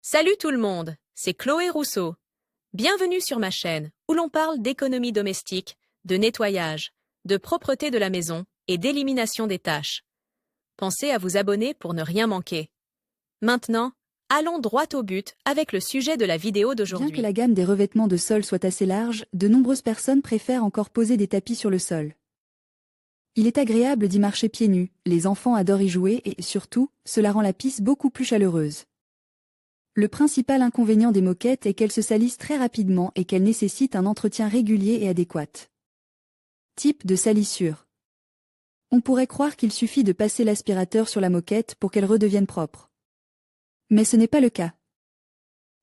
Salut tout le monde, c'est Chloé Rousseau. Bienvenue sur ma chaîne où l'on parle d'économie domestique, de nettoyage, de propreté de la maison et d'élimination des tâches. Pensez à vous abonner pour ne rien manquer. Maintenant, allons droit au but avec le sujet de la vidéo d'aujourd'hui. Bien que la gamme des revêtements de sol soit assez large, de nombreuses personnes préfèrent encore poser des tapis sur le sol. Il est agréable d'y marcher pieds nus, les enfants adorent y jouer et, surtout, cela rend la piste beaucoup plus chaleureuse. Le principal inconvénient des moquettes est qu'elles se salissent très rapidement et qu'elles nécessitent un entretien régulier et adéquat. Type de salissure. On pourrait croire qu'il suffit de passer l'aspirateur sur la moquette pour qu'elle redevienne propre. Mais ce n'est pas le cas.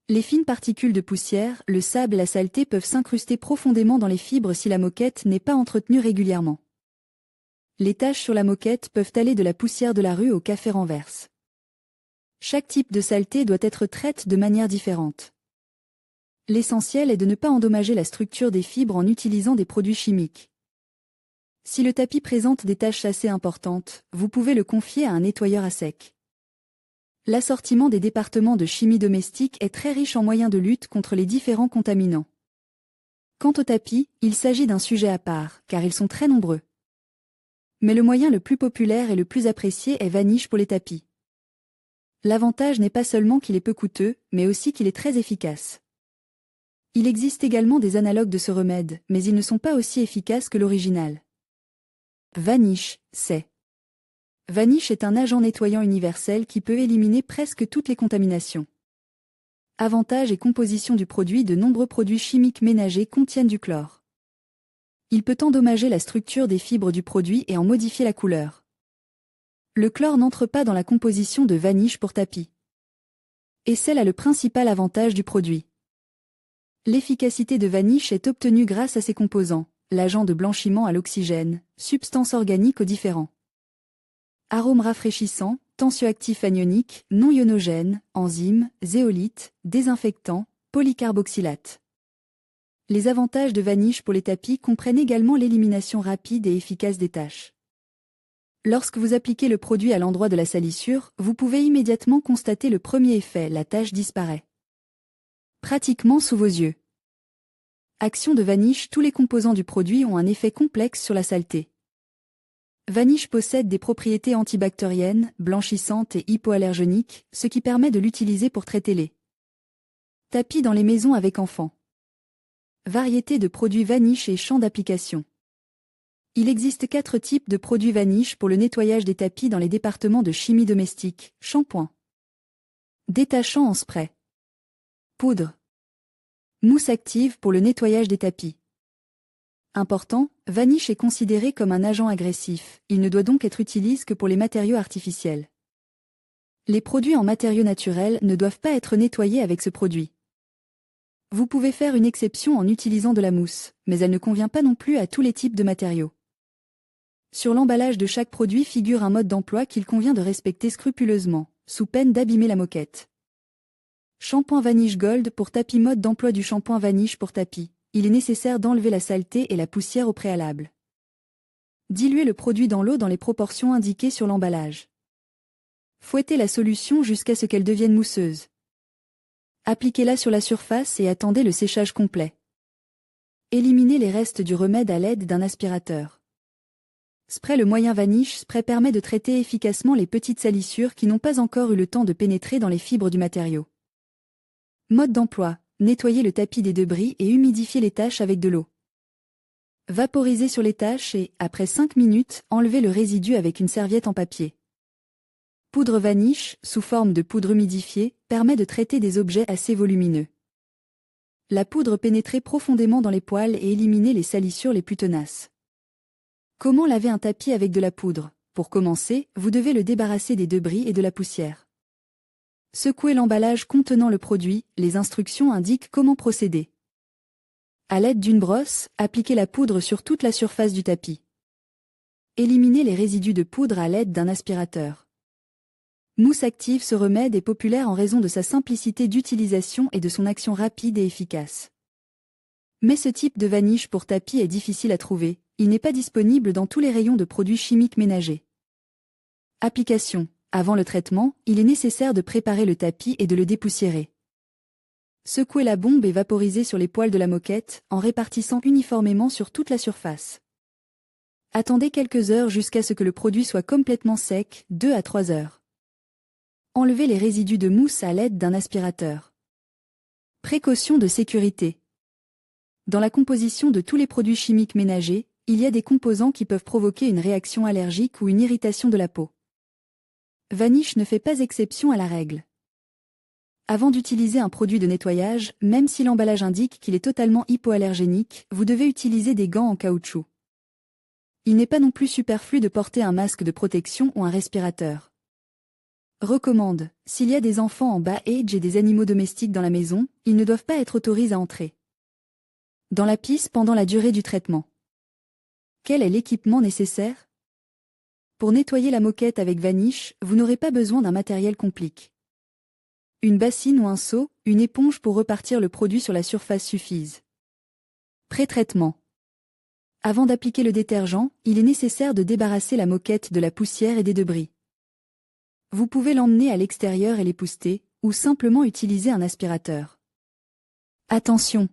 Les fines particules de poussière, le sable et la saleté peuvent s'incruster profondément dans les fibres si la moquette n'est pas entretenue régulièrement. Les taches sur la moquette peuvent aller de la poussière de la rue au café renverse. Chaque type de saleté doit être traité de manière différente. L'essentiel est de ne pas endommager la structure des fibres en utilisant des produits chimiques. Si le tapis présente des taches assez importantes, vous pouvez le confier à un nettoyeur à sec. L'assortiment des départements de chimie domestique est très riche en moyens de lutte contre les différents contaminants. Quant aux tapis, il s'agit d'un sujet à part, car ils sont très nombreux. Mais le moyen le plus populaire et le plus apprécié est Vanish pour les tapis. L'avantage n'est pas seulement qu'il est peu coûteux, mais aussi qu'il est très efficace. Il existe également des analogues de ce remède, mais ils ne sont pas aussi efficaces que l'original. Vanish, c'est. Vanish est un agent nettoyant universel qui peut éliminer presque toutes les contaminations. Avantage et composition du produit: de nombreux produits chimiques ménagers contiennent du chlore. Il peut endommager la structure des fibres du produit et en modifier la couleur. Le chlore n'entre pas dans la composition de Vanish pour tapis. Et c'est là le principal avantage du produit. L'efficacité de Vanish est obtenue grâce à ses composants: l'agent de blanchiment à l'oxygène, substances organiques aux différents arômes rafraîchissants, tensioactifs anioniques, non ionogènes, enzymes, zéolites, désinfectants, polycarboxylates. Les avantages de Vanish pour les tapis comprennent également l'élimination rapide et efficace des taches. Lorsque vous appliquez le produit à l'endroit de la salissure, vous pouvez immédiatement constater le premier effet: la tache disparaît. Pratiquement sous vos yeux. Action de Vanish: tous les composants du produit ont un effet complexe sur la saleté. Vanish possède des propriétés antibactériennes, blanchissantes et hypoallergéniques, ce qui permet de l'utiliser pour traiter les tapis dans les maisons avec enfants. Variété de produits Vanish et champ d'application. Il existe 4 types de produits Vanish pour le nettoyage des tapis dans les départements de chimie domestique: shampoing, détachant en spray, poudre, mousse active pour le nettoyage des tapis. Important, Vanish est considéré comme un agent agressif, il ne doit donc être utilisé que pour les matériaux artificiels. Les produits en matériaux naturels ne doivent pas être nettoyés avec ce produit. Vous pouvez faire une exception en utilisant de la mousse, mais elle ne convient pas non plus à tous les types de matériaux. Sur l'emballage de chaque produit figure un mode d'emploi qu'il convient de respecter scrupuleusement, sous peine d'abîmer la moquette. Shampoing Vanish Gold pour tapis. Mode d'emploi du shampoing Vanish pour tapis: il est nécessaire d'enlever la saleté et la poussière au préalable. Diluez le produit dans l'eau dans les proportions indiquées sur l'emballage. Fouettez la solution jusqu'à ce qu'elle devienne mousseuse. Appliquez-la sur la surface et attendez le séchage complet. Éliminez les restes du remède à l'aide d'un aspirateur. Spray. Le moyen Vanish Spray permet de traiter efficacement les petites salissures qui n'ont pas encore eu le temps de pénétrer dans les fibres du matériau. Mode d'emploi: nettoyez le tapis des débris et humidifiez les taches avec de l'eau. Vaporisez sur les taches et, après 5 minutes, enlevez le résidu avec une serviette en papier. Poudre Vanish, sous forme de poudre humidifiée, permet de traiter des objets assez volumineux. La poudre pénétrer profondément dans les poils et éliminer les salissures les plus tenaces. Comment laver un tapis avec de la poudre? Pour commencer, vous devez le débarrasser des débris et de la poussière. Secouez l'emballage contenant le produit, les instructions indiquent comment procéder. À l'aide d'une brosse, appliquez la poudre sur toute la surface du tapis. Éliminez les résidus de poudre à l'aide d'un aspirateur. Mousse active. Ce remède est populaire en raison de sa simplicité d'utilisation et de son action rapide et efficace. Mais ce type de Vanish pour tapis est difficile à trouver, il n'est pas disponible dans tous les rayons de produits chimiques ménagers. Application. Avant le traitement, il est nécessaire de préparer le tapis et de le dépoussiérer. Secouez la bombe et vaporisez sur les poils de la moquette, en répartissant uniformément sur toute la surface. Attendez quelques heures jusqu'à ce que le produit soit complètement sec, 2 à 3 heures. Enlevez les résidus de mousse à l'aide d'un aspirateur. Précautions de sécurité. Dans la composition de tous les produits chimiques ménagers, il y a des composants qui peuvent provoquer une réaction allergique ou une irritation de la peau. Vanish ne fait pas exception à la règle. Avant d'utiliser un produit de nettoyage, même si l'emballage indique qu'il est totalement hypoallergénique, vous devez utiliser des gants en caoutchouc. Il n'est pas non plus superflu de porter un masque de protection ou un respirateur. Recommande, s'il y a des enfants en bas âge et des animaux domestiques dans la maison, ils ne doivent pas être autorisés à entrer dans la pisse pendant la durée du traitement. Quel est l'équipement nécessaire? Pour nettoyer la moquette avec Vanish, vous n'aurez pas besoin d'un matériel compliqué. Une bassine ou un seau, une éponge pour repartir le produit sur la surface suffisent. Pré-traitement. Avant d'appliquer le détergent, il est nécessaire de débarrasser la moquette de la poussière et des débris. Vous pouvez l'emmener à l'extérieur et l'épousseter, ou simplement utiliser un aspirateur. Attention!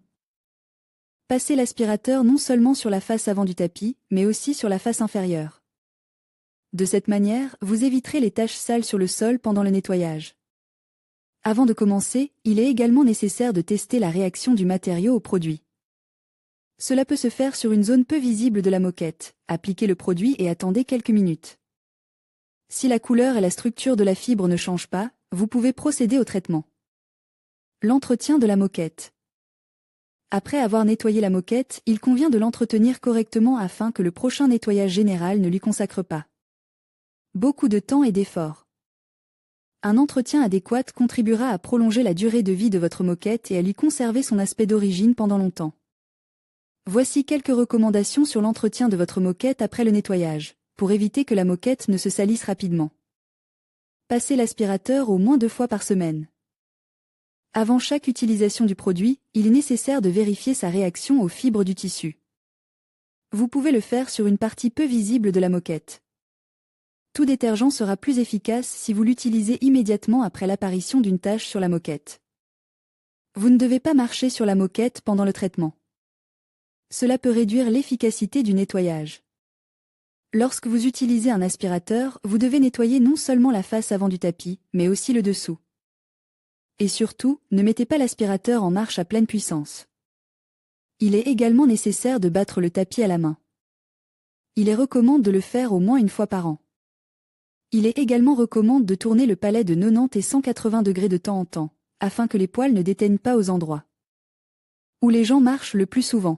Passez l'aspirateur non seulement sur la face avant du tapis, mais aussi sur la face inférieure. De cette manière, vous éviterez les taches sales sur le sol pendant le nettoyage. Avant de commencer, il est également nécessaire de tester la réaction du matériau au produit. Cela peut se faire sur une zone peu visible de la moquette. Appliquez le produit et attendez quelques minutes. Si la couleur et la structure de la fibre ne changent pas, vous pouvez procéder au traitement. L'entretien de la moquette. Après avoir nettoyé la moquette, il convient de l'entretenir correctement afin que le prochain nettoyage général ne lui consacre pas beaucoup de temps et d'efforts. Un entretien adéquat contribuera à prolonger la durée de vie de votre moquette et à lui conserver son aspect d'origine pendant longtemps. Voici quelques recommandations sur l'entretien de votre moquette après le nettoyage, pour éviter que la moquette ne se salisse rapidement. Passez l'aspirateur au moins 2 fois par semaine. Avant chaque utilisation du produit, il est nécessaire de vérifier sa réaction aux fibres du tissu. Vous pouvez le faire sur une partie peu visible de la moquette. Tout détergent sera plus efficace si vous l'utilisez immédiatement après l'apparition d'une tache sur la moquette. Vous ne devez pas marcher sur la moquette pendant le traitement. Cela peut réduire l'efficacité du nettoyage. Lorsque vous utilisez un aspirateur, vous devez nettoyer non seulement la face avant du tapis, mais aussi le dessous. Et surtout, ne mettez pas l'aspirateur en marche à pleine puissance. Il est également nécessaire de battre le tapis à la main. Il est recommandé de le faire au moins 1 fois par an. Il est également recommandé de tourner le palais de 90 et 180 degrés de temps en temps, afin que les poils ne déteignent pas aux endroits où les gens marchent le plus souvent.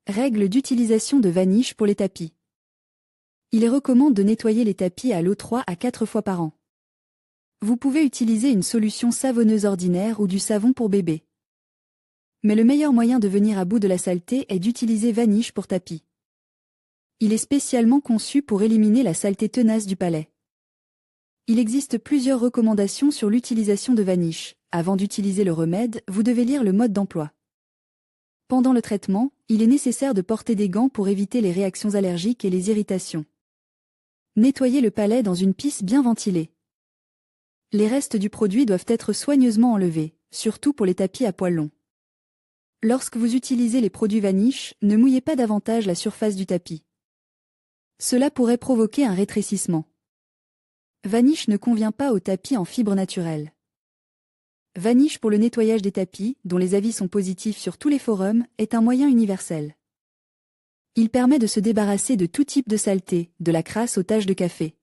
Règle d'utilisation de Vanish pour les tapis. Il est recommandé de nettoyer les tapis à l'eau 3 à 4 fois par an. Vous pouvez utiliser une solution savonneuse ordinaire ou du savon pour bébé. Mais le meilleur moyen de venir à bout de la saleté est d'utiliser Vanish pour tapis. Il est spécialement conçu pour éliminer la saleté tenace du palais. Il existe plusieurs recommandations sur l'utilisation de Vanish. Avant d'utiliser le remède, vous devez lire le mode d'emploi. Pendant le traitement, il est nécessaire de porter des gants pour éviter les réactions allergiques et les irritations. Nettoyez le palais dans une pisse bien ventilée. Les restes du produit doivent être soigneusement enlevés, surtout pour les tapis à poils longs. Lorsque vous utilisez les produits Vanish, ne mouillez pas davantage la surface du tapis. Cela pourrait provoquer un rétrécissement. Vanish ne convient pas aux tapis en fibres naturelles. Vanish pour le nettoyage des tapis, dont les avis sont positifs sur tous les forums, est un moyen universel. Il permet de se débarrasser de tout type de saleté, de la crasse aux taches de café.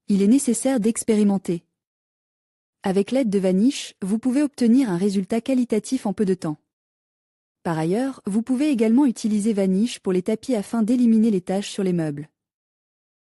Il est nécessaire d'expérimenter. Avec l'aide de Vanish, vous pouvez obtenir un résultat qualitatif en peu de temps. Par ailleurs, vous pouvez également utiliser Vanish pour les tapis afin d'éliminer les taches sur les meubles.